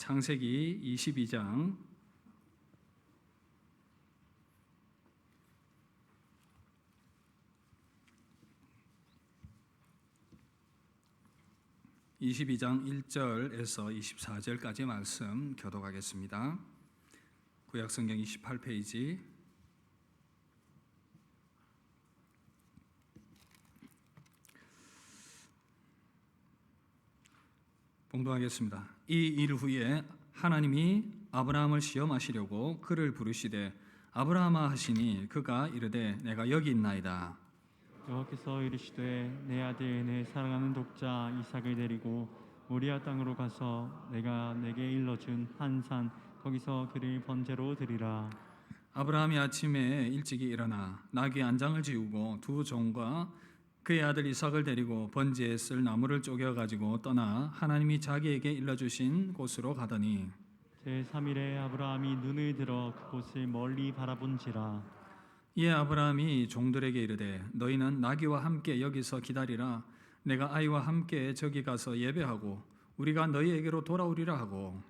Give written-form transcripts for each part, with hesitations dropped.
창세기 22장 1절에서 24절까지 말씀 교독하겠습니다. 구약성경 28페이지. 봉독하겠습니다. 이 일 후에 하나님이 아브라함을 시험하시려고 그를 부르시되 아브라함아 하시니 그가 이르되 내가 여기 있나이다. 여호와께서 이르시되 내 아들 내 사랑하는 독자 이삭을 데리고 모리아 땅으로 가서 내가 내게 일러준 한 산 거기서 그를 번제로 드리라. 아브라함이 아침에 일찍이 일어나 나귀 안장을 지우고 두 종과 그의 아들 이삭을 데리고 번제에 쓸 나무를 쪼개 가지고 떠나 하나님이 자기에게 일러주신 곳으로 가더니 제3일에 아브라함이 눈을 들어 그곳을 멀리 바라본지라. 이에 아브라함이 종들에게 이르되 너희는 나귀와 함께 여기서 기다리라. 내가 아이와 함께 저기 가서 예배하고 우리가 너희에게로 돌아오리라 하고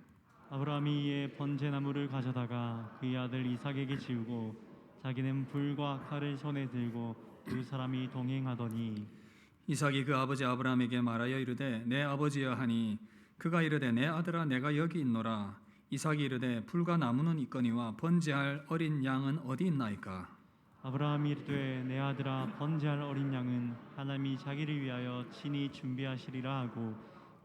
아브라함이 이에 번제나무를 가져다가 그의 아들 이삭에게 지우고 자기는 불과 칼을 손에 들고 두 사람이 동행하더니 이삭이 그 아버지 아브라함에게 말하여 이르되 내 아버지여 하니 그가 이르되 내 아들아 내가 여기 있노라. 이삭이 이르되 불과 나무는 있거니와 번제할 어린 양은 어디 있나이까. 아브라함이 이르되 내 아들아 번제할 어린 양은 하나님이 자기를 위하여 친히 준비하시리라 하고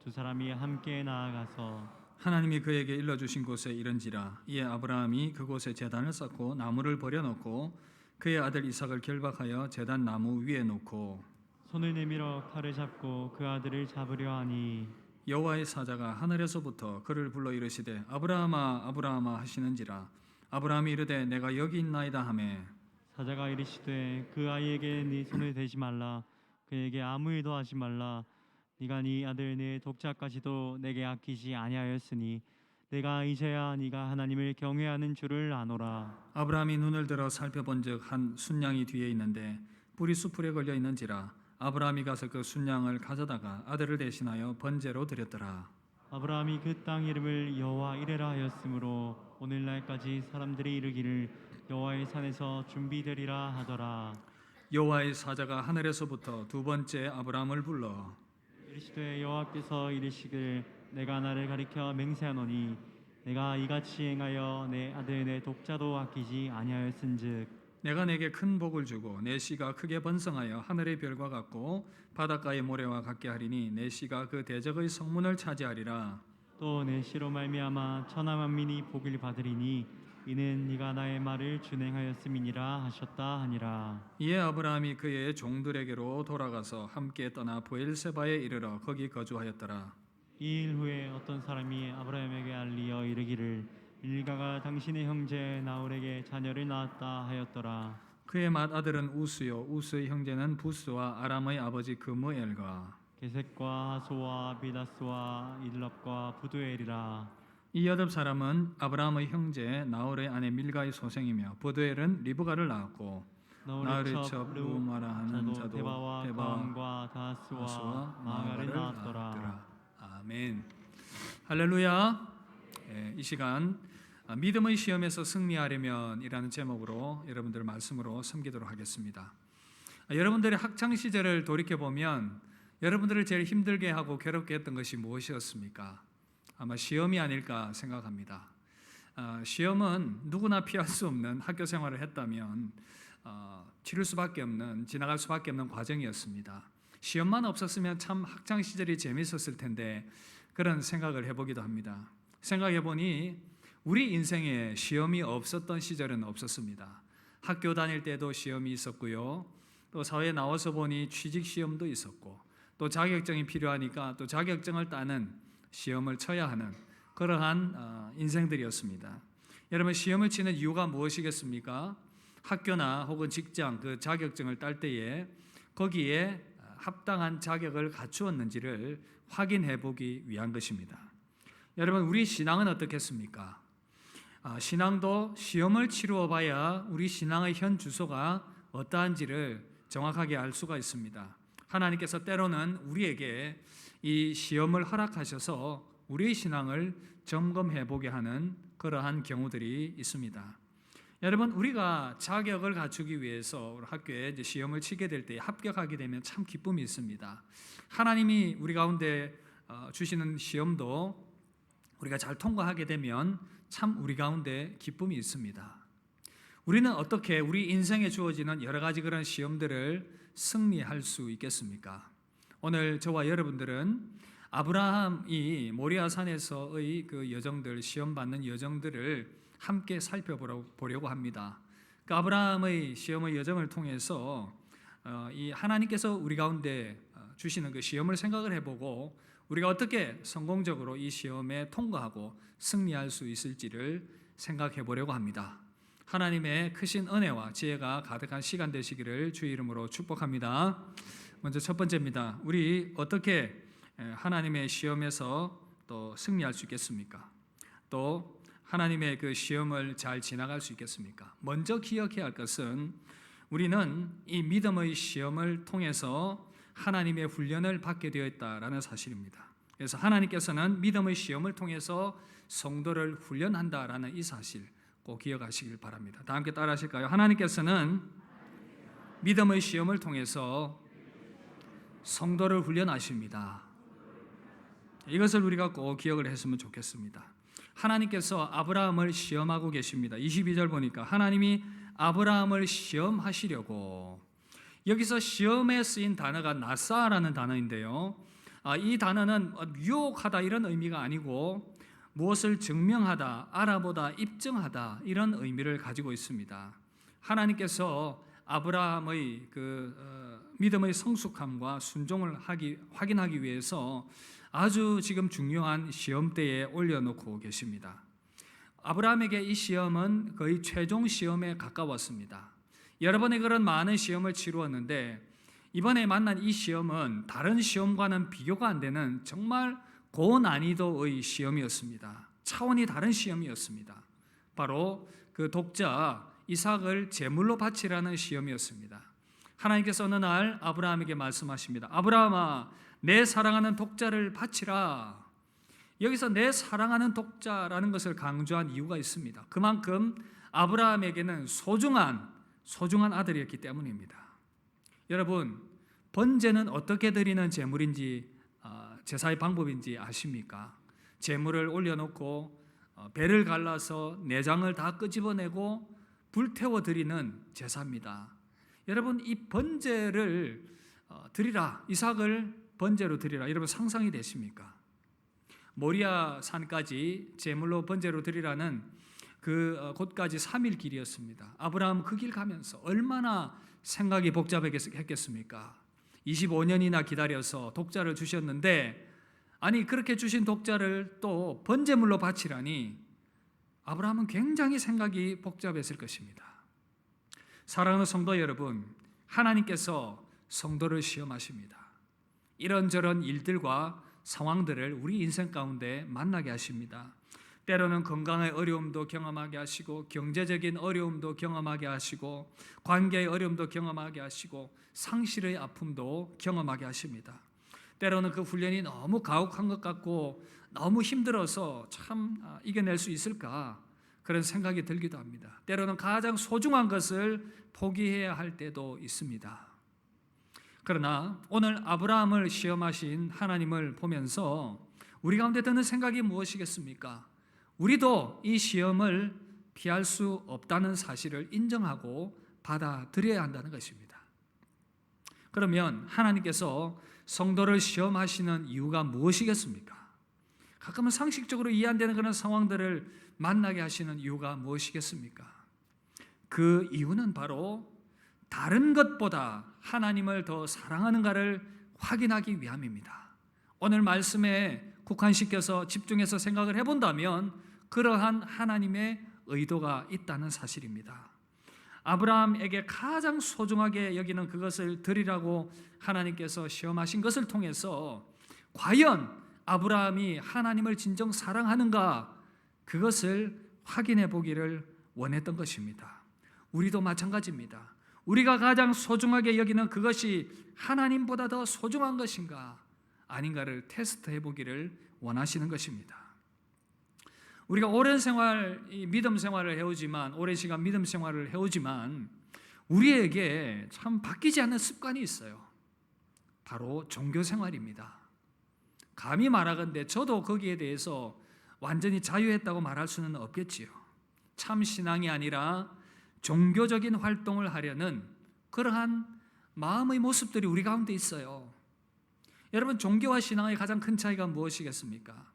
두 사람이 함께 나아가서 하나님이 그에게 일러주신 곳에 이른지라. 이에 아브라함이 그곳에 제단을 쌓고 나무를 버려놓고 그의 아들 이삭을 결박하여 제단 나무 위에 놓고 손을 내밀어 칼을 잡고 그 아들을 잡으려 하니 여호와의 사자가 하늘에서부터 그를 불러 이르시되 아브라함아 아브라함아 하시는지라. 아브라함이 이르되 내가 여기 있나이다 하매 사자가 이르시되 그 아이에게 네 손을 대지 말라. 그에게 아무 일도 하지 말라. 네가 네 아들 네 독자까지도 내게 아끼지 아니하였으니 내가 이제야 네가 하나님을 경외하는 줄을 아노라. 아브라함이 눈을 들어 살펴본즉 한 순양이 뒤에 있는데 뿔이 수풀에 걸려 있는지라. 아브라함이 가서 그 순양을 가져다가 아들을 대신하여 번제로 드렸더라. 아브라함이 그 땅 이름을 여호와 이레라 하였으므로 오늘날까지 사람들이 이르기를 여호와의 산에서 준비되리라 하더라. 여호와의 사자가 하늘에서부터 두 번째 아브라함을 불러 이르시되 여호와께서 이르시길 내가 나를 가리켜 맹세하노니 내가 이같이 행하여 내 아들 내 독자도 아끼지 아니하였은즉 내가 내게 큰 복을 주고 내 씨가 크게 번성하여 하늘의 별과 같고 바닷가의 모래와 같게 하리니 내 씨가 그 대적의 성문을 차지하리라. 또 내 씨로 말미암아 천하 만민이 복을 받으리니 이는 네가 나의 말을 준행하였음이니라 하셨다 하니라. 이에 아브라함이 그의 종들에게로 돌아가서 함께 떠나 브엘세바에 이르러 거기 거주하였더라. 이 일 후에 어떤 사람이 아브라함에게 알리어 이르기를 일가가 당신의 형제 나홀에게 자녀를 낳았다 하였더라. 그의 맏아들은 우스요 우스의 형제는 부스와 아람의 아버지 그무엘과 게셋과 하소와 비다스와 일랍과 부두엘이라. 이 여덟 사람은 아브라함의 형제 나홀의 아내 밀가의 소생이며 부두엘은 리브가를 낳았고 나홀의 첩 루마라 하는 자도 데바와 가함과 다스와 마가를 낳았더라. 아멘. 할렐루야. 이 시간 믿음의 시험에서 승리하려면 이라는 제목으로 여러분들 말씀으로 섬기도록 하겠습니다. 여러분들의 학창 시절을 돌이켜 보면 여러분들을 제일 힘들게 하고 괴롭게 했던 것이 무엇이었습니까? 아마 시험이 아닐까 생각합니다. 시험은 누구나 피할 수 없는 학교 생활을 했다면 치를 수밖에 없는, 지나갈 수밖에 없는 과정이었습니다. 시험만 없었으면 참 학창 시절이 재밌었을 텐데 그런 생각을 해보기도 합니다. 생각해보니 우리 인생에 시험이 없었던 시절은 없었습니다. 학교 다닐 때도 시험이 있었고요. 또 사회에 나와서 보니 취직 시험도 있었고 또 자격증이 필요하니까 또 자격증을 따는 시험을 쳐야 하는 그러한 인생들이었습니다. 여러분 시험을 치는 이유가 무엇이겠습니까? 학교나 혹은 직장 그 자격증을 딸 때에 거기에 합당한 자격을 갖추었는지를 확인해 보기 위한 것입니다. 여러분 우리 신앙은 어떻겠습니까? 신앙도 시험을 치루어 봐야 우리 신앙의 현 주소가 어떠한지를 정확하게 알 수가 있습니다. 하나님께서 때로는 우리에게 이 시험을 허락하셔서 우리의 신앙을 점검해 보게 하는 그러한 경우들이 있습니다. 여러분, 우리가 자격을 갖추기 위해서 학교에 이제 시험을 치게 될 때 합격하게 되면 참 기쁨이 있습니다. 하나님이 우리 가운데 주시는 시험도 우리가 잘 통과하게 되면 참 우리 가운데 기쁨이 있습니다. 우리는 어떻게 우리 인생에 주어지는 여러 가지 그런 시험들을 승리할 수 있겠습니까? 오늘 저와 여러분들은 아브라함이 모리아 산에서의 그 여정들, 시험 받는 여정들을 함께 살펴보려고 합니다. 그 아브라함의 시험의 여정을 통해서 이 하나님께서 우리 가운데 주시는 그 시험을 생각을 해보고 우리가 어떻게 성공적으로 이 시험에 통과하고 승리할 수 있을지를 생각해 보려고 합니다. 하나님의 크신 은혜와 지혜가 가득한 시간 되시기를 주의 이름으로 축복합니다. 먼저 첫 번째입니다. 우리 어떻게 하나님의 시험에서 또 승리할 수 있겠습니까? 또 하나님의 그 시험을 잘 지나갈 수 있겠습니까? 먼저 기억해야 할 것은 우리는 이 믿음의 시험을 통해서 하나님의 훈련을 받게 되어 있다라는 사실입니다. 그래서 하나님께서는 믿음의 시험을 통해서 성도를 훈련한다라는 이 사실 꼭 기억하시길 바랍니다. 다 함께 따라 하실까요? 하나님께서는 믿음의 시험을 통해서 성도를 훈련하십니다. 이것을 우리가 꼭 기억을 했으면 좋겠습니다. 하나님께서 아브라함을 시험하고 계십니다. 22절 보니까 하나님이 아브라함을 시험하시려고, 여기서 시험에 쓰인 단어가 나사라는 단어인데요, 이 단어는 유혹하다 이런 의미가 아니고 무엇을 증명하다, 알아보다, 입증하다 이런 의미를 가지고 있습니다. 하나님께서 아브라함의 믿음의 성숙함과 순종을 확인하기 위해서 아주 지금 중요한 시험대에 올려놓고 계십니다. 아브라함에게 이 시험은 거의 최종 시험에 가까웠습니다. 여러 번의 그런 많은 시험을 치루었는데 이번에 만난 이 시험은 다른 시험과는 비교가 안 되는 정말 고난이도의 시험이었습니다. 차원이 다른 시험이었습니다. 바로 그 독자 이삭을 제물로 바치라는 시험이었습니다. 하나님께서 어느 날 아브라함에게 말씀하십니다. 아브라함아, 내 사랑하는 독자를 바치라. 여기서 내 사랑하는 독자라는 것을 강조한 이유가 있습니다. 그만큼 아브라함에게는 소중한 아들이었기 때문입니다. 여러분, 번제는 어떻게 드리는 제물인지, 제사의 방법인지 아십니까? 제물을 올려놓고 배를 갈라서 내장을 다 끄집어내고 불태워 드리는 제사입니다. 여러분, 이 번제를 드리라, 이삭을 번제로 드리라, 여러분 상상이 되십니까? 모리아 산까지 제물로 번제로 드리라는 그 곳까지 3일 길이었습니다. 아브라함 그 길 가면서 얼마나 생각이 복잡했겠습니까? 25년이나 기다려서 독자를 주셨는데, 아니 그렇게 주신 독자를 또 번제물로 바치라니 아브라함은 굉장히 생각이 복잡했을 것입니다. 사랑하는 성도 여러분, 하나님께서 성도를 시험하십니다. 이런저런 일들과 상황들을 우리 인생 가운데 만나게 하십니다. 때로는 건강의 어려움도 경험하게 하시고, 경제적인 어려움도 경험하게 하시고, 관계의 어려움도 경험하게 하시고, 상실의 아픔도 경험하게 하십니다. 때로는 그 훈련이 너무 가혹한 것 같고 너무 힘들어서 참 이겨낼 수 있을까, 그런 생각이 들기도 합니다. 때로는 가장 소중한 것을 포기해야 할 때도 있습니다. 그러나 오늘 아브라함을 시험하신 하나님을 보면서 우리 가운데 드는 생각이 무엇이겠습니까? 우리도 이 시험을 피할 수 없다는 사실을 인정하고 받아들여야 한다는 것입니다. 그러면 하나님께서 성도를 시험하시는 이유가 무엇이겠습니까? 가끔은 상식적으로 이해 안 되는 그런 상황들을 만나게 하시는 이유가 무엇이겠습니까? 그 이유는 바로 다른 것보다 하나님을 더 사랑하는가를 확인하기 위함입니다. 오늘 말씀에 국한시켜서 집중해서 생각을 해본다면 그러한 하나님의 의도가 있다는 사실입니다. 아브라함에게 가장 소중하게 여기는 그것을 드리라고 하나님께서 시험하신 것을 통해서 과연 아브라함이 하나님을 진정 사랑하는가, 그것을 확인해 보기를 원했던 것입니다. 우리도 마찬가지입니다. 우리가 가장 소중하게 여기는 그것이 하나님보다 더 소중한 것인가 아닌가를 테스트해 보기를 원하시는 것입니다. 우리가 오랜 믿음 생활을 해오지만, 오랜 시간 믿음 생활을 해오지만 우리에게 참 바뀌지 않는 습관이 있어요. 바로 종교 생활입니다. 감히 말하건대 저도 거기에 대해서 완전히 자유했다고 말할 수는 없겠지요. 참 신앙이 아니라 종교적인 활동을 하려는 그러한 마음의 모습들이 우리 가운데 있어요. 여러분, 종교와 신앙의 가장 큰 차이가 무엇이겠습니까?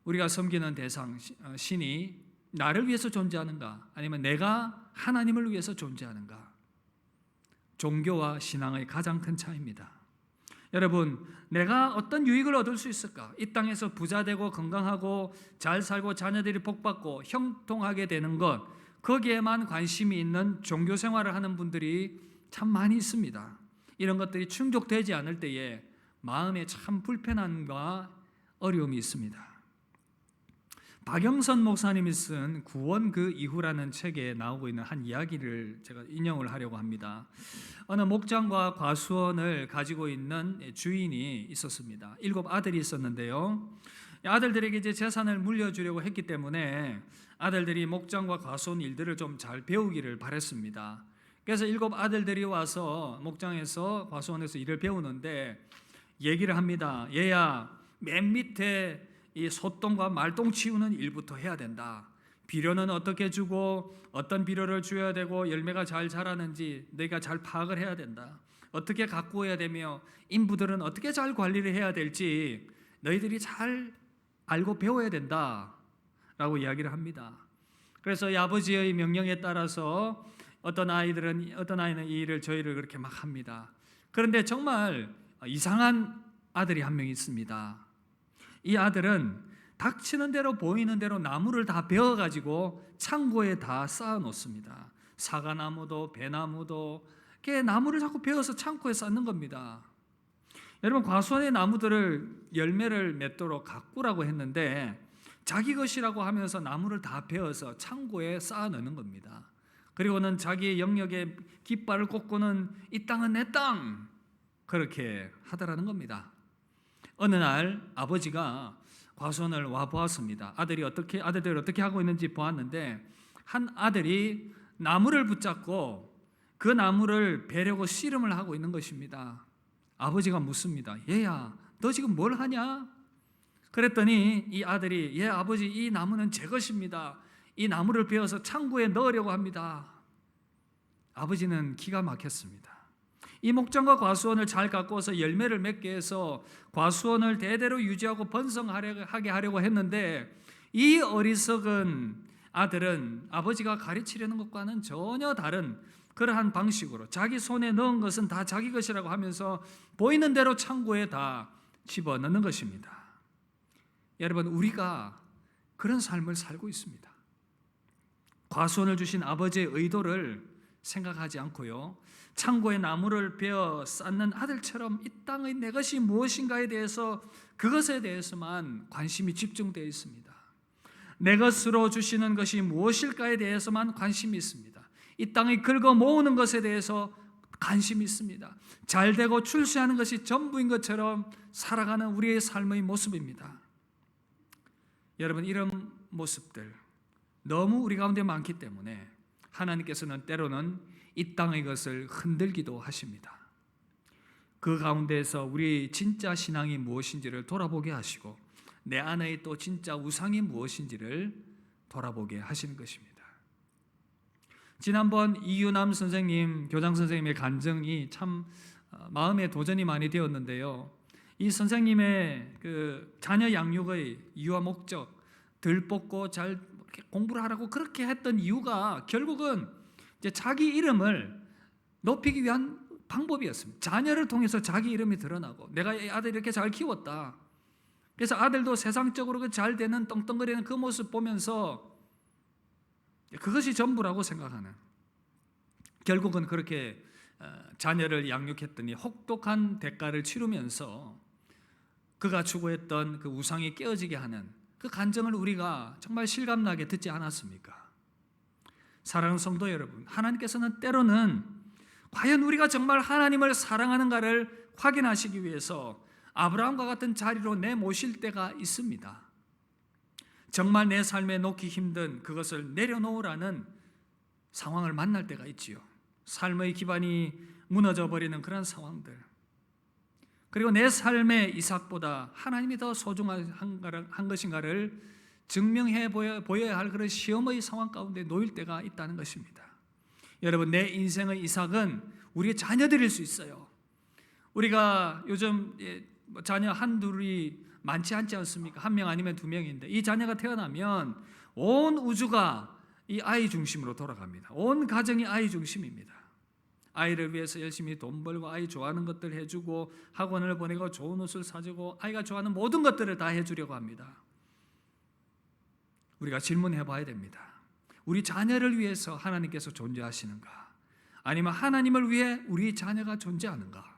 우리가 섬기는 대상, 신이 나를 위해서 존재하는가, 아니면 내가 하나님을 위해서 존재하는가? 종교와 신앙의 가장 큰 차이입니다. 여러분, 내가 어떤 유익을 얻을 수 있을까? 이 땅에서 부자 되고 건강하고 잘 살고 자녀들이 복받고 형통하게 되는 것, 거기에만 관심이 있는 종교 생활을 하는 분들이 참 많이 있습니다. 이런 것들이 충족되지 않을 때에 마음에 참 불편함과 어려움이 있습니다. 박영선 목사님이 쓴 구원 그 이후라는 책에 나오고 있는 한 이야기를 제가 인용을 하려고 합니다. 어느 목장과 과수원을 가지고 있는 주인이 있었습니다. 7 아들이 있었는데요. 아들들에게 이제 재산을 물려주려고 했기 때문에 아들들이 목장과 과수원 일들을 좀 잘 배우기를 바랬습니다. 그래서 7 아들들이 와서 목장에서 과수원에서 일을 배우는데 얘기를 합니다. 얘야, 맨 밑에 이 소똥과 말똥 치우는 일부터 해야 된다. 비료는 어떻게 주고 어떤 비료를 줘야 되고 열매가 잘 자라는지 너희가 잘 파악을 해야 된다. 어떻게 가꾸어야 되며 인부들은 어떻게 잘 관리를 해야 될지 너희들이 잘 알고 배워야 된다 라고 이야기를 합니다. 그래서 이 아버지의 명령에 따라서 어떤 아이는 이 일을 저희를 그렇게 막 합니다. 그런데 정말 이상한 아들이 한 명 있습니다. 이 아들은 닥치는 대로 보이는 대로 나무를 다 베어가지고 창고에 다 쌓아 놓습니다. 사과나무도 배나무도 이렇게 나무를 자꾸 베어서 창고에 쌓는 겁니다. 여러분, 과수원의 나무들을 열매를 맺도록 가꾸라고 했는데 자기 것이라고 하면서 나무를 다 베어서 창고에 쌓아 놓는 겁니다. 그리고는 자기의 영역에 깃발을 꽂고는 이 땅은 내 땅, 그렇게 하더라는 겁니다. 어느 날 아버지가 과수원을 와 보았습니다. 아들들이 어떻게 하고 있는지 보았는데 한 아들이 나무를 붙잡고 그 나무를 베려고 씨름을 하고 있는 것입니다. 아버지가 묻습니다. 얘야, 너 지금 뭘 하냐? 그랬더니 이 아들이, 예 아버지, 이 나무는 제 것입니다. 이 나무를 베어서 창고에 넣으려고 합니다. 아버지는 기가 막혔습니다. 이 목장과 과수원을 잘 가꾸어서 열매를 맺게 해서 과수원을 대대로 유지하고 번성하게 하려고 했는데 이 어리석은 아들은 아버지가 가르치려는 것과는 전혀 다른 그러한 방식으로 자기 손에 넣은 것은 다 자기 것이라고 하면서 보이는 대로 창고에 다 집어넣는 것입니다. 여러분, 우리가 그런 삶을 살고 있습니다. 과수원을 주신 아버지의 의도를 생각하지 않고요, 창고에 나무를 베어 쌓는 아들처럼 이 땅의 내 것이 무엇인가에 대해서 그것에 대해서만 관심이 집중되어 있습니다. 내 것으로 주시는 것이 무엇일까에 대해서만 관심이 있습니다. 이 땅의 긁어 모으는 것에 대해서 관심이 있습니다. 잘되고 출세하는 것이 전부인 것처럼 살아가는 우리의 삶의 모습입니다. 여러분, 이런 모습들 너무 우리 가운데 많기 때문에 하나님께서는 때로는 이 땅의 것을 흔들기도 하십니다. 그 가운데에서 우리 진짜 신앙이 무엇인지를 돌아보게 하시고 내 안의 또 진짜 우상이 무엇인지를 돌아보게 하시는 것입니다. 지난번 이유남 선생님, 교장 선생님의 간증이 참 마음에 도전이 많이 되었는데요. 이 선생님의 그 자녀 양육의 이유와 목적, 덜 뽑고 잘 공부를 하라고 그렇게 했던 이유가 결국은 이제 자기 이름을 높이기 위한 방법이었습니다. 자녀를 통해서 자기 이름이 드러나고 내가 이 아들 이렇게 잘 키웠다. 그래서 아들도 세상적으로 잘 되는 떵떵거리는 그 모습 보면서 그것이 전부라고 생각하는, 결국은 그렇게 자녀를 양육했더니 혹독한 대가를 치르면서 그가 추구했던 그 우상이 깨어지게 하는 그 간증을 우리가 정말 실감나게 듣지 않았습니까? 사랑하는 성도 여러분, 하나님께서는 때로는 과연 우리가 정말 하나님을 사랑하는가를 확인하시기 위해서 아브라함과 같은 자리로 내모실 때가 있습니다. 정말 내 삶에 놓기 힘든 그것을 내려놓으라는 상황을 만날 때가 있지요. 삶의 기반이 무너져 버리는 그런 상황들. 그리고 내 삶의 이삭보다 하나님이 더 소중한 것인가를 증명해 보여야 할 그런 시험의 상황 가운데 놓일 때가 있다는 것입니다. 여러분, 내 인생의 이삭은 우리의 자녀들일 수 있어요. 우리가 요즘 자녀 한둘이 많지 않지 않습니까? 한 명 아니면 두 명인데 이 자녀가 태어나면 온 우주가 이 아이 중심으로 돌아갑니다. 온 가정이 아이 중심입니다. 아이를 위해서 열심히 돈 벌고 아이 좋아하는 것들 해주고 학원을 보내고 좋은 옷을 사주고 아이가 좋아하는 모든 것들을 다 해주려고 합니다. 우리가 질문해 봐야 됩니다. 우리 자녀를 위해서 하나님께서 존재하시는가? 아니면 하나님을 위해 우리 자녀가 존재하는가?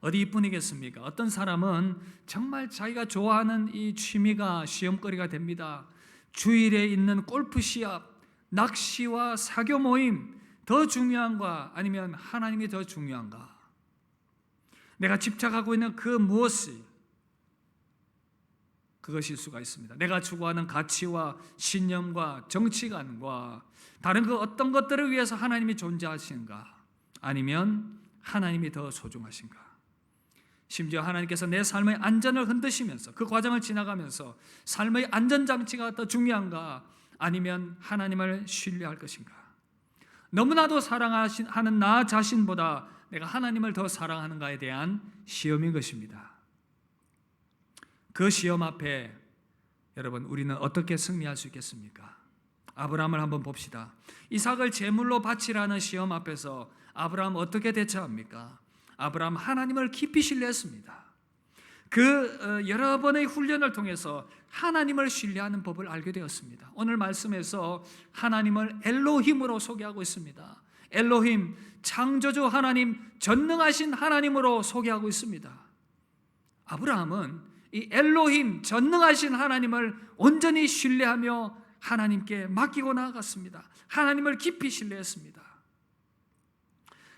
어디 이뿐이겠습니까? 어떤 사람은 정말 자기가 좋아하는 이 취미가 시험거리가 됩니다. 주일에 있는 골프 시합, 낚시와 사교 모임 더 중요한가? 아니면 하나님이 더 중요한가? 내가 집착하고 있는 그 무엇이 그것일 수가 있습니다. 내가 추구하는 가치와 신념과 정치관과 다른 그 어떤 것들을 위해서 하나님이 존재하시는가? 아니면 하나님이 더 소중하신가? 심지어 하나님께서 내 삶의 안전을 흔드시면서 그 과정을 지나가면서 삶의 안전장치가 더 중요한가? 아니면 하나님을 신뢰할 것인가? 너무나도 사랑하는 나 자신보다 내가 하나님을 더 사랑하는가에 대한 시험인 것입니다. 그 시험 앞에 여러분 우리는 어떻게 승리할 수 있겠습니까? 아브라함을 한번 봅시다. 이삭을 제물로 바치라는 시험 앞에서 아브라함 어떻게 대처합니까? 아브라함 하나님을 깊이 신뢰했습니다. 그 여러 번의 훈련을 통해서 하나님을 신뢰하는 법을 알게 되었습니다. 오늘 말씀에서 하나님을 엘로힘으로 소개하고 있습니다. 엘로힘, 창조주 하나님, 전능하신 하나님으로 소개하고 있습니다. 아브라함은 이 엘로힘, 전능하신 하나님을 온전히 신뢰하며 하나님께 맡기고 나아갔습니다. 하나님을 깊이 신뢰했습니다.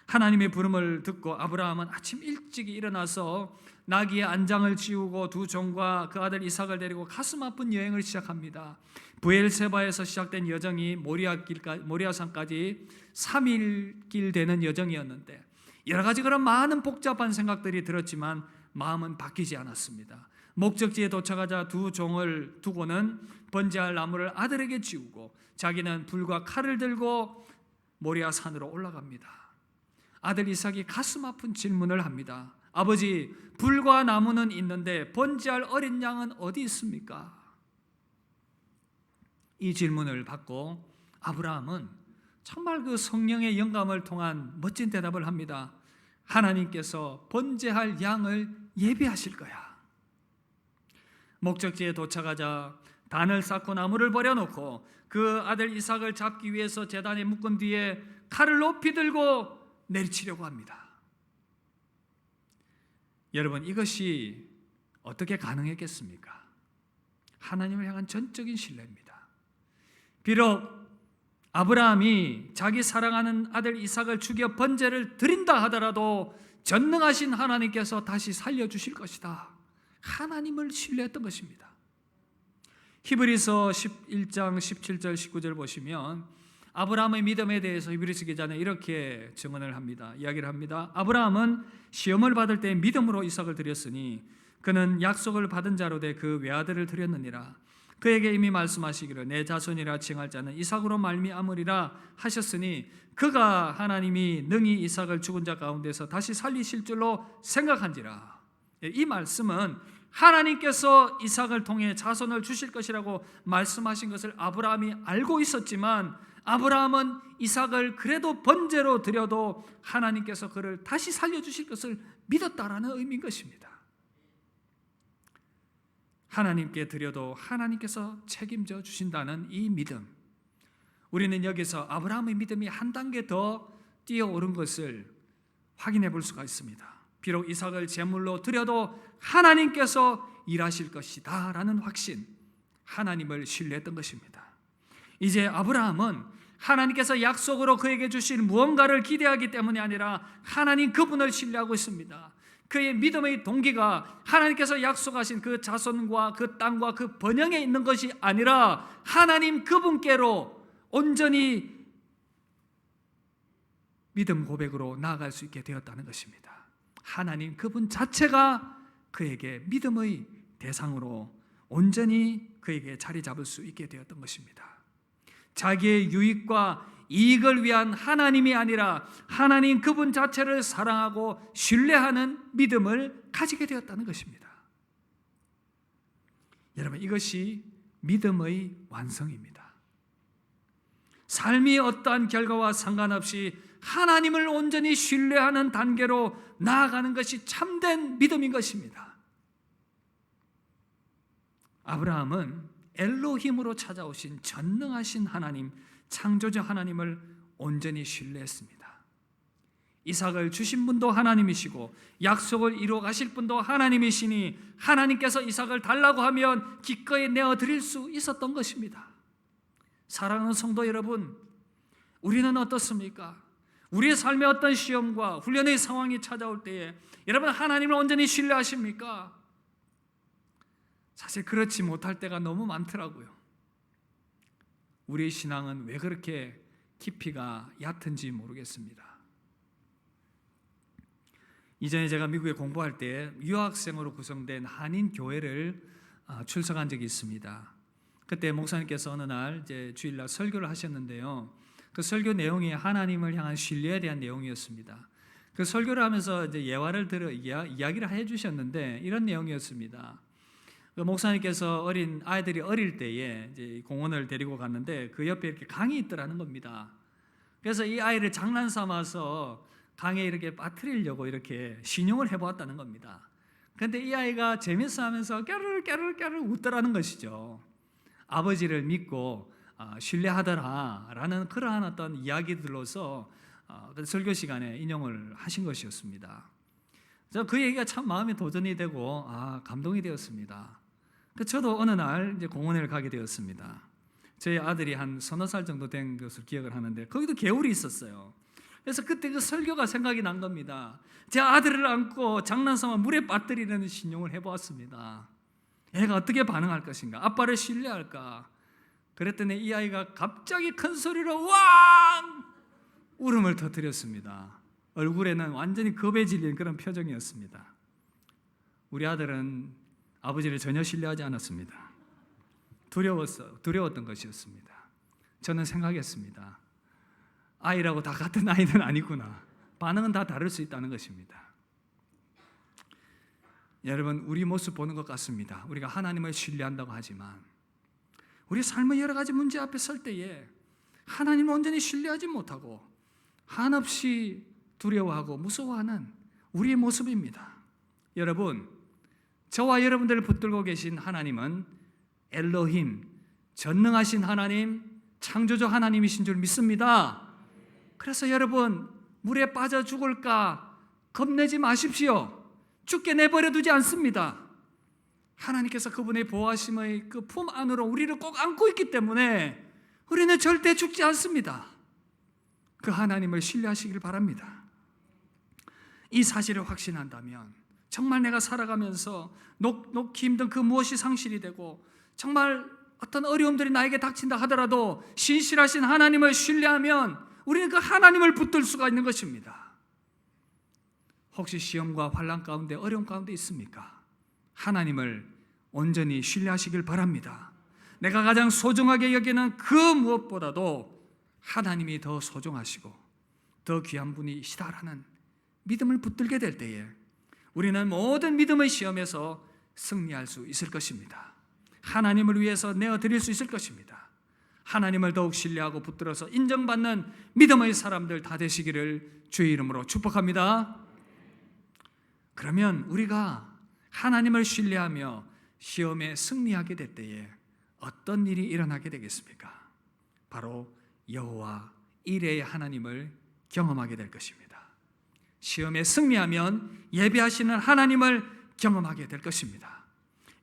하나님의 부름을 듣고 아브라함은 아침 일찍 일어나서 나귀의 안장을 지우고 두 종과 그 아들 이삭을 데리고 가슴 아픈 여행을 시작합니다. 브엘세바에서 시작된 여정이 모리아산까지 3일길 되는 여정이었는데 여러 가지 그런 많은 복잡한 생각들이 들었지만 마음은 바뀌지 않았습니다. 목적지에 도착하자 두 종을 두고는 번제할 나무를 아들에게 지우고 자기는 불과 칼을 들고 모리아산으로 올라갑니다. 아들 이삭이 가슴 아픈 질문을 합니다. 아버지, 불과 나무는 있는데 번제할 어린 양은 어디 있습니까? 이 질문을 받고 아브라함은 정말 그 성령의 영감을 통한 멋진 대답을 합니다. 하나님께서 번제할 양을 예비하실 거야. 목적지에 도착하자 단을 쌓고 나무를 버려놓고 그 아들 이삭을 잡기 위해서 제단에 묶은 뒤에 칼을 높이 들고 내리치려고 합니다. 여러분, 이것이 어떻게 가능했겠습니까? 하나님을 향한 전적인 신뢰입니다. 비록 아브라함이 자기 사랑하는 아들 이삭을 죽여 번제를 드린다 하더라도 전능하신 하나님께서 다시 살려주실 것이다. 하나님을 신뢰했던 것입니다. 히브리서 11장 17절 19절 보시면 아브라함의 믿음에 대해서 히브리서 기자는 이렇게 증언을 합니다. 이야기를 합니다. 아브라함은 시험을 받을 때 믿음으로 이삭을 드렸으니 그는 약속을 받은 자로 돼 그 외아들을 드렸느니라. 그에게 이미 말씀하시기를 내 자손이라 칭할 자는 이삭으로 말미암으리라 하셨으니 그가 하나님이 능히 이삭을 죽은 자 가운데서 다시 살리실 줄로 생각한지라. 이 말씀은 하나님께서 이삭을 통해 자손을 주실 것이라고 말씀하신 것을 아브라함이 알고 있었지만 아브라함은 이삭을 그래도 번제로 드려도 하나님께서 그를 다시 살려주실 것을 믿었다라는 의미인 것입니다. 하나님께 드려도 하나님께서 책임져 주신다는 이 믿음, 우리는 여기서 아브라함의 믿음이 한 단계 더 뛰어오른 것을 확인해 볼 수가 있습니다. 비록 이삭을 제물로 드려도 하나님께서 일하실 것이다 라는 확신, 하나님을 신뢰했던 것입니다. 이제 아브라함은 하나님께서 약속으로 그에게 주실 무언가를 기대하기 때문이 아니라 하나님 그분을 신뢰하고 있습니다. 그의 믿음의 동기가 하나님께서 약속하신 그 자손과 그 땅과 그 번영에 있는 것이 아니라 하나님 그분께로 온전히 믿음 고백으로 나아갈 수 있게 되었다는 것입니다. 하나님 그분 자체가 그에게 믿음의 대상으로 온전히 그에게 자리 잡을 수 있게 되었던 것입니다. 자기의 유익과 이익을 위한 하나님이 아니라 하나님 그분 자체를 사랑하고 신뢰하는 믿음을 가지게 되었다는 것입니다. 여러분, 이것이 믿음의 완성입니다. 삶이 어떠한 결과와 상관없이 하나님을 온전히 신뢰하는 단계로 나아가는 것이 참된 믿음인 것입니다. 아브라함은 엘로힘으로 찾아오신 전능하신 하나님, 창조자 하나님을 온전히 신뢰했습니다. 이삭을 주신 분도 하나님이시고 약속을 이루어 가실 분도 하나님이시니 하나님께서 이삭을 달라고 하면 기꺼이 내어드릴 수 있었던 것입니다. 사랑하는 성도 여러분, 우리는 어떻습니까? 우리의 삶에 어떤 시험과 훈련의 상황이 찾아올 때에 여러분 하나님을 온전히 신뢰하십니까? 사실 그렇지 못할 때가 너무 많더라고요. 우리의 신앙은 왜 그렇게 깊이가 얕은지 모르겠습니다. 이전에 제가 미국에 공부할 때 유학생으로 구성된 한인 교회를 출석한 적이 있습니다. 그때 목사님께서 어느 날 이제 주일날 설교를 하셨는데요. 그 설교 내용이 하나님을 향한 신뢰에 대한 내용이었습니다. 그 설교를 하면서 이제 예화를 들어 이야기를 해주셨는데 이런 내용이었습니다. 그 목사님께서 어린 아이들이 어릴 때에 이제 공원을 데리고 갔는데 그 옆에 이렇게 강이 있더라는 겁니다. 그래서 이 아이를 장난 삼아서 강에 이렇게 빠뜨리려고 이렇게 신용을 해보았다는 겁니다. 그런데 이 아이가 재밌어 하면서 깨르르 웃더라는 것이죠. 아버지를 믿고 신뢰하더라라는 그러한 어떤 이야기들로서 설교 시간에 인용을 하신 것이었습니다. 그 얘기가 참 마음에 도전이 되고 감동이 되었습니다. 저도 어느 날 이제 공원을 가게 되었습니다. 저희 아들이 한 서너 살 정도 된 것을 기억을 하는데 거기도 개울이 있었어요. 그래서 그때 그 설교가 생각이 난 겁니다. 제 아들을 안고 장난삼아 물에 빠뜨리려는 신용을 해보았습니다. 애가 어떻게 반응할 것인가? 아빠를 신뢰할까? 그랬더니 이 아이가 갑자기 큰 소리로 왕! 울음을 터뜨렸습니다. 얼굴에는 완전히 겁에 질린 그런 표정이었습니다. 우리 아들은 아버지를 전혀 신뢰하지 않았습니다. 두려웠던 것이었습니다. 저는 생각했습니다. 아이라고 다 같은 아이는 아니구나. 반응은 다 다를 수 있다는 것입니다. 여러분, 우리 모습 보는 것 같습니다. 우리가 하나님을 신뢰한다고 하지만 우리 삶의 여러 가지 문제 앞에 설 때에 하나님을 온전히 신뢰하지 못하고 한없이 두려워하고 무서워하는 우리의 모습입니다. 여러분, 저와 여러분들을 붙들고 계신 하나님은 엘로힘, 전능하신 하나님, 창조주 하나님이신 줄 믿습니다. 그래서 여러분, 물에 빠져 죽을까 겁내지 마십시오. 죽게 내버려 두지 않습니다. 하나님께서 그분의 보호하심의 그 품 안으로 우리를 꼭 안고 있기 때문에 우리는 절대 죽지 않습니다. 그 하나님을 신뢰하시길 바랍니다. 이 사실을 확신한다면 정말 내가 살아가면서 놓기 힘든 그 무엇이 상실이 되고 정말 어떤 어려움들이 나에게 닥친다 하더라도 신실하신 하나님을 신뢰하면 우리는 그 하나님을 붙들 수가 있는 것입니다. 혹시 시험과 환난 가운데 어려움 가운데 있습니까? 하나님을 온전히 신뢰하시길 바랍니다. 내가 가장 소중하게 여기는 그 무엇보다도 하나님이 더 소중하시고 더 귀한 분이시다라는 믿음을 붙들게 될 때에 우리는 모든 믿음의 시험에서 승리할 수 있을 것입니다. 하나님을 위해서 내어드릴 수 있을 것입니다. 하나님을 더욱 신뢰하고 붙들어서 인정받는 믿음의 사람들 다 되시기를 주의 이름으로 축복합니다. 그러면 우리가 하나님을 신뢰하며 시험에 승리하게 될 때에 어떤 일이 일어나게 되겠습니까? 바로 여호와 이레의 하나님을 경험하게 될 것입니다. 시험에 승리하면 예배하시는 하나님을 경험하게 될 것입니다.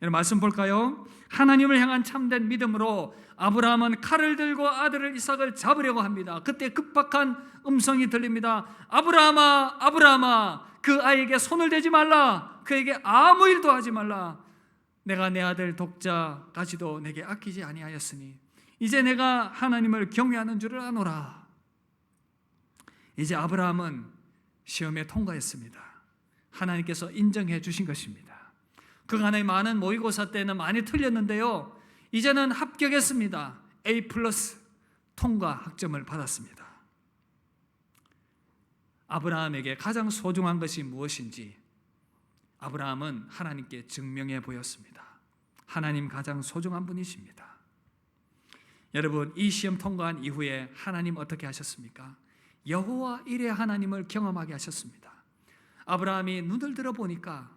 여러분 말씀 볼까요? 하나님을 향한 참된 믿음으로 아브라함은 칼을 들고 아들을 이삭을 잡으려고 합니다. 그때 급박한 음성이 들립니다. 아브라함아, 아브라함아, 그 아이에게 손을 대지 말라. 그에게 아무 일도 하지 말라. 내가 내 아들 독자까지도 내게 아끼지 아니하였으니 이제 내가 하나님을 경외하는 줄을 아노라. 이제 아브라함은 시험에 통과했습니다. 하나님께서 인정해 주신 것입니다. 그간의 많은 모의고사 때는 많이 틀렸는데요, 이제는 합격했습니다. A+ 통과 학점을 받았습니다. 아브라함에게 가장 소중한 것이 무엇인지 아브라함은 하나님께 증명해 보였습니다. 하나님 가장 소중한 분이십니다. 여러분, 이 시험 통과한 이후에 하나님 어떻게 하셨습니까? 여호와 일의 하나님을 경험하게 하셨습니다. 아브라함이 눈을 들어 보니까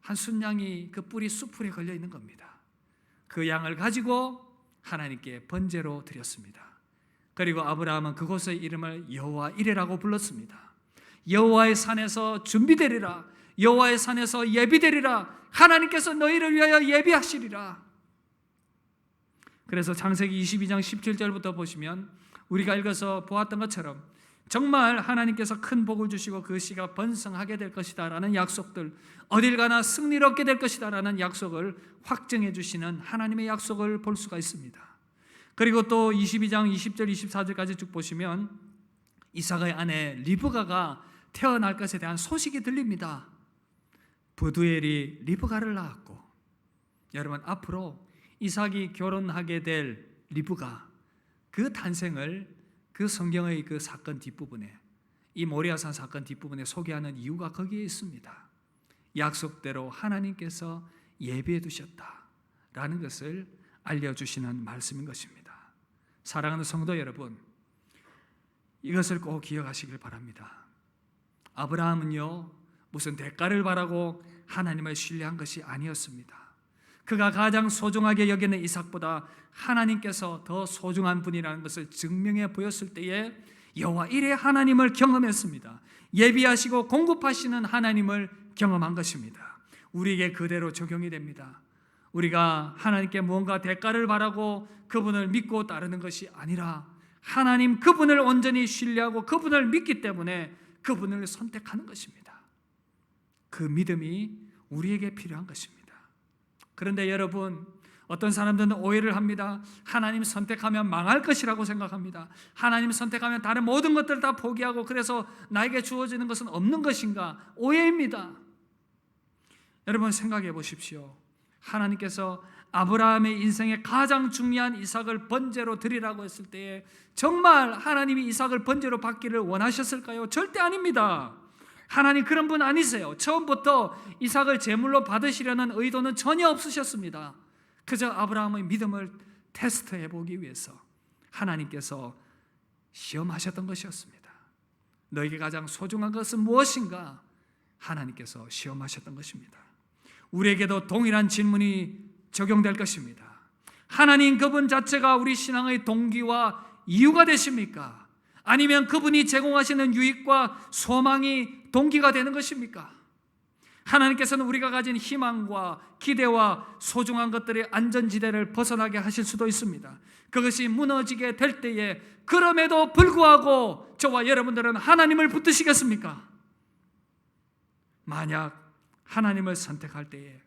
한 순양이 그 뿔이 수풀에 걸려 있는 겁니다. 그 양을 가지고 하나님께 번제로 드렸습니다. 그리고 아브라함은 그곳의 이름을 여호와 이레라고 불렀습니다. 여호와의 산에서 준비되리라, 여호와의 산에서 예비되리라, 하나님께서 너희를 위하여 예비하시리라. 그래서 창세기 22장 17절부터 보시면 우리가 읽어서 보았던 것처럼 정말 하나님께서 큰 복을 주시고 그 씨가 번성하게 될 것이다 라는 약속들, 어딜 가나 승리를 얻게 될 것이다 라는 약속을 확증해 주시는 하나님의 약속을 볼 수가 있습니다. 그리고 또 22장 20절 24절까지 쭉 보시면 이삭의 아내 리브가가 태어날 것에 대한 소식이 들립니다. 브두엘이 리브가를 낳았고, 여러분 앞으로 이삭이 결혼하게 될 리브가, 그 탄생을 그 성경의 그 사건 뒷부분에, 이 모리아산 사건 뒷부분에 소개하는 이유가 거기에 있습니다. 약속대로 하나님께서 예비해 두셨다라는 것을 알려주시는 말씀인 것입니다. 사랑하는 성도 여러분, 이것을 꼭 기억하시길 바랍니다. 아브라함은요, 무슨 대가를 바라고 하나님을 신뢰한 것이 아니었습니다. 그가 가장 소중하게 여기는 이삭보다 하나님께서 더 소중한 분이라는 것을 증명해 보였을 때에 여호와 일의 하나님을 경험했습니다. 예비하시고 공급하시는 하나님을 경험한 것입니다. 우리에게 그대로 적용이 됩니다. 우리가 하나님께 무언가 대가를 바라고 그분을 믿고 따르는 것이 아니라 하나님 그분을 온전히 신뢰하고 그분을 믿기 때문에 그분을 선택하는 것입니다. 그 믿음이 우리에게 필요한 것입니다. 그런데 여러분, 어떤 사람들은 오해를 합니다. 하나님 선택하면 망할 것이라고 생각합니다. 하나님 선택하면 다른 모든 것들을 다 포기하고 그래서 나에게 주어지는 것은 없는 것인가? 오해입니다. 여러분 생각해 보십시오. 하나님께서 아브라함의 인생에 가장 중요한 이삭을 번제로 드리라고 했을 때에 정말 하나님이 이삭을 번제로 받기를 원하셨을까요? 절대 아닙니다. 하나님 그런 분 아니세요. 처음부터 이삭을 제물로 받으시려는 의도는 전혀 없으셨습니다. 그저 아브라함의 믿음을 테스트해 보기 위해서 하나님께서 시험하셨던 것이었습니다. 너에게 가장 소중한 것은 무엇인가? 하나님께서 시험하셨던 것입니다. 우리에게도 동일한 질문이 적용될 것입니다. 하나님 그분 자체가 우리 신앙의 동기와 이유가 되십니까? 아니면 그분이 제공하시는 유익과 소망이 동기가 되는 것입니까? 하나님께서는 우리가 가진 희망과 기대와 소중한 것들의 안전지대를 벗어나게 하실 수도 있습니다. 그것이 무너지게 될 때에 그럼에도 불구하고 저와 여러분들은 하나님을 붙드시겠습니까? 만약 하나님을 선택할 때에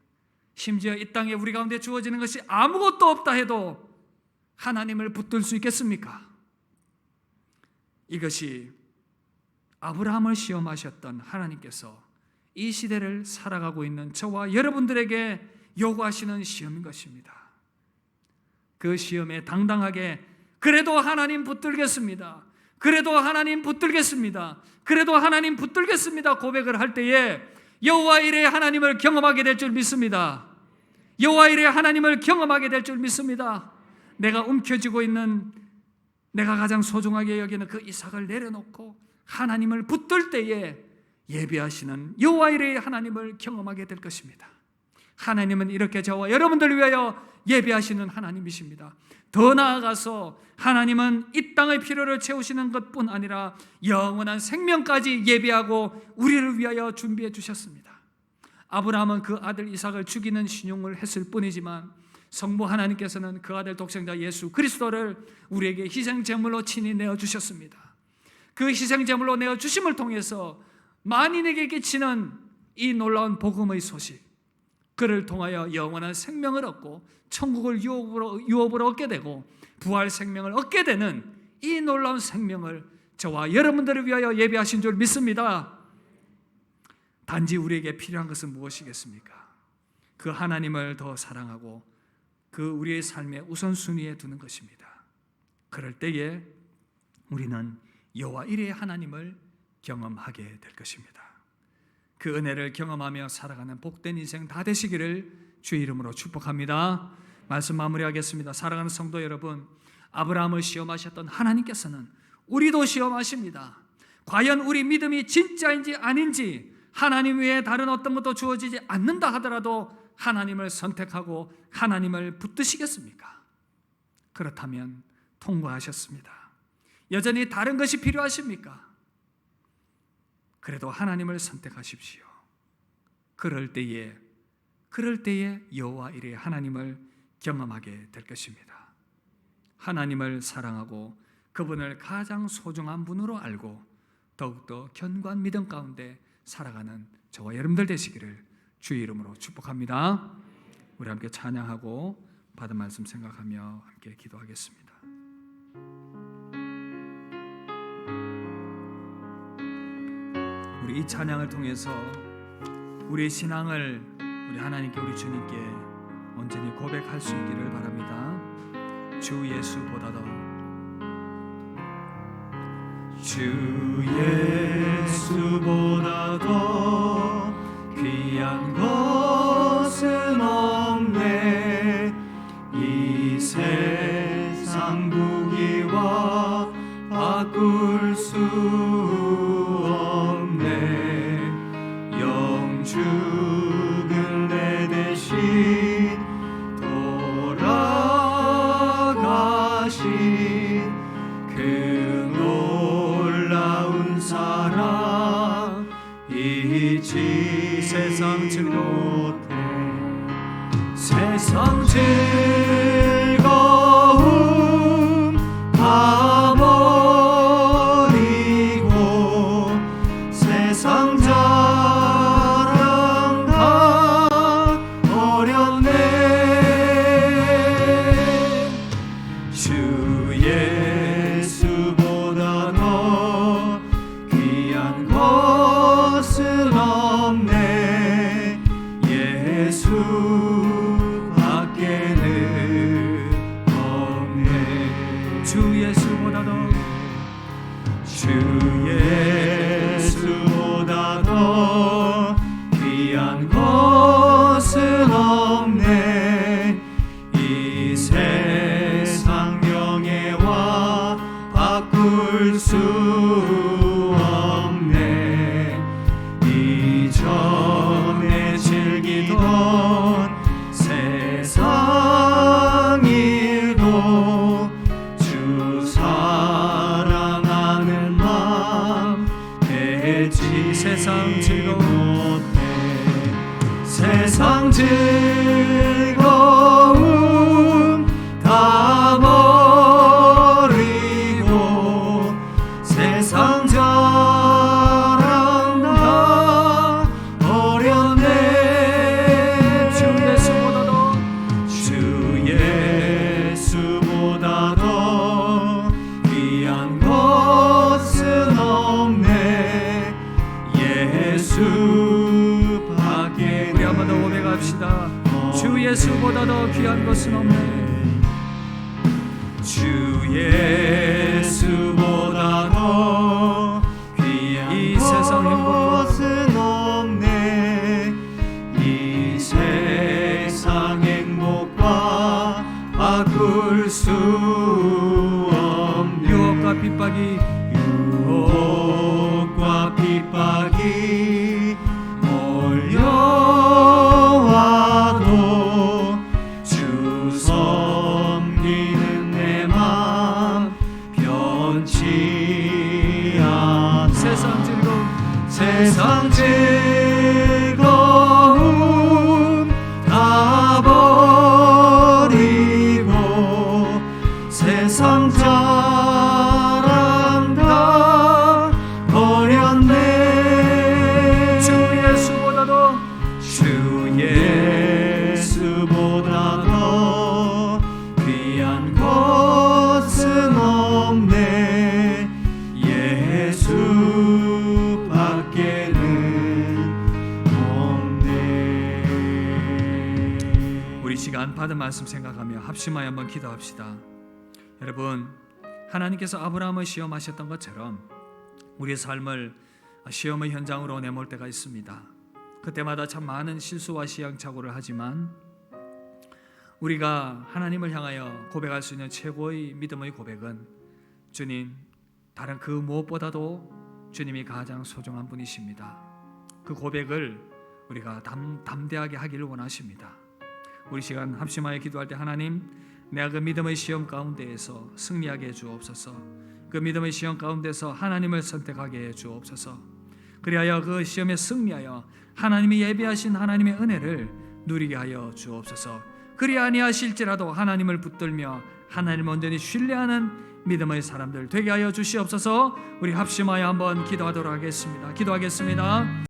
심지어 이 땅에 우리 가운데 주어지는 것이 아무것도 없다 해도 하나님을 붙들 수 있겠습니까? 이것이 아브라함을 시험하셨던 하나님께서 이 시대를 살아가고 있는 저와 여러분들에게 요구하시는 시험인 것입니다. 그 시험에 당당하게 그래도 하나님 붙들겠습니다, 그래도 하나님 붙들겠습니다, 그래도 하나님 붙들겠습니다 고백을 할 때에 여호와 일의 하나님을 경험하게 될 줄 믿습니다. 여호와 일의 하나님을 경험하게 될 줄 믿습니다. 내가 움켜쥐고 있는, 내가 가장 소중하게 여기는 그 이삭을 내려놓고 하나님을 붙들 때에 예비하시는 여호와 일의 하나님을 경험하게 될 것입니다. 하나님은 이렇게 저와 여러분들을 위하여 예비하시는 하나님이십니다. 더 나아가서 하나님은 이 땅의 필요를 채우시는 것뿐 아니라 영원한 생명까지 예비하고 우리를 위하여 준비해 주셨습니다. 아브라함은 그 아들 이삭을 죽이는 신용을 했을 뿐이지만 성부 하나님께서는 그 아들 독생자 예수 그리스도를 우리에게 희생제물로 친히 내어주셨습니다. 그 희생제물로 내어주심을 통해서 만인에게 끼치는 이 놀라운 복음의 소식, 그를 통하여 영원한 생명을 얻고 천국을 유업으로 얻게 되고 부활 생명을 얻게 되는 이 놀라운 생명을 저와 여러분들을 위하여 예비하신 줄 믿습니다. 단지 우리에게 필요한 것은 무엇이겠습니까? 그 하나님을 더 사랑하고 그 우리의 삶의 우선순위에 두는 것입니다. 그럴 때에 우리는 여호와 이레의 하나님을 경험하게 될 것입니다. 그 은혜를 경험하며 살아가는 복된 인생 다 되시기를 주의 이름으로 축복합니다. 말씀 마무리하겠습니다. 사랑하는 성도 여러분, 아브라함을 시험하셨던 하나님께서는 우리도 시험하십니다. 과연 우리 믿음이 진짜인지 아닌지 하나님 외에 다른 어떤 것도 주어지지 않는다 하더라도 하나님을 선택하고 하나님을 붙드시겠습니까? 그렇다면 통과하셨습니다. 여전히 다른 것이 필요하십니까? 그래도 하나님을 선택하십시오. 그럴 때에 여호와 이레 하나님을 경험하게 될 것입니다. 하나님을 사랑하고 그분을 가장 소중한 분으로 알고 더욱더 견고한 믿음 가운데 살아가는 저와 여러분들 되시기를 주의 이름으로 축복합니다. 우리 함께 찬양하고 받은 말씀 생각하며 함께 기도하겠습니다. 우리 이 찬양을 통해서 우리의 신앙을 우리 하나님께, 우리 주님께 온전히 고백할 수 있기를 바랍니다. 주 예수보다도 귀한 것은 없네. 이 세상 부귀와 바꿀 수 없네. 영죽은 내 대신 돌아가신 그 놀라운 사랑 잊지 세상 즐거움 다 버리고 세상 자랑 다 버렸네. 주 예수보다 더 귀한 것은 없네. 예수밖에는 없네. 주 예수보다 더 귀한 것은 없네. 이 세상 명예와 바꿀 수 없네. 이전에 즐기던 세상 일도 주 사랑하는 마음 되지 세상 즐거움 다 버리고 세상 자랑 다 버렸네. 주 예수보다 더 귀한 것은 없네. 예수밖에. 우리 한번 더 고백합시다. 주 예수보다 더 귀한 것은 없네. 주 예수보다 더 귀한 이 세상 것은 없네. 이 세상 행복과 바꿀 수 없네. 유혹과 핍박이 몰려와도 주 섬기는 내 맘 변치 않아. 세상 즐거움 받은 말씀 생각하며 합심하여 한번 기도합시다. 여러분, 하나님께서 아브라함을 시험하셨던 것처럼 우리의 삶을 시험의 현장으로 내몰 때가 있습니다. 그때마다 참 많은 실수와 시행착오를 하지만 우리가 하나님을 향하여 고백할 수 있는 최고의 믿음의 고백은 주님, 다른 그 무엇보다도 주님이 가장 소중한 분이십니다. 그 고백을 우리가 담대하게 하기를 원하십니다. 우리 시간 합심하여 기도할 때 하나님, 내가 그 믿음의 시험 가운데에서 승리하게 해 주옵소서. 그 믿음의 시험 가운데서 하나님을 선택하게 해 주옵소서. 그리하여 그 시험에 승리하여 하나님이 예비하신 하나님의 은혜를 누리게 하여 주옵소서. 그리 아니하실지라도 하나님을 붙들며 하나님을 온전히 신뢰하는 믿음의 사람들 되게 하여 주시옵소서. 우리 합심하여 한번 기도하도록 하겠습니다. 기도하겠습니다.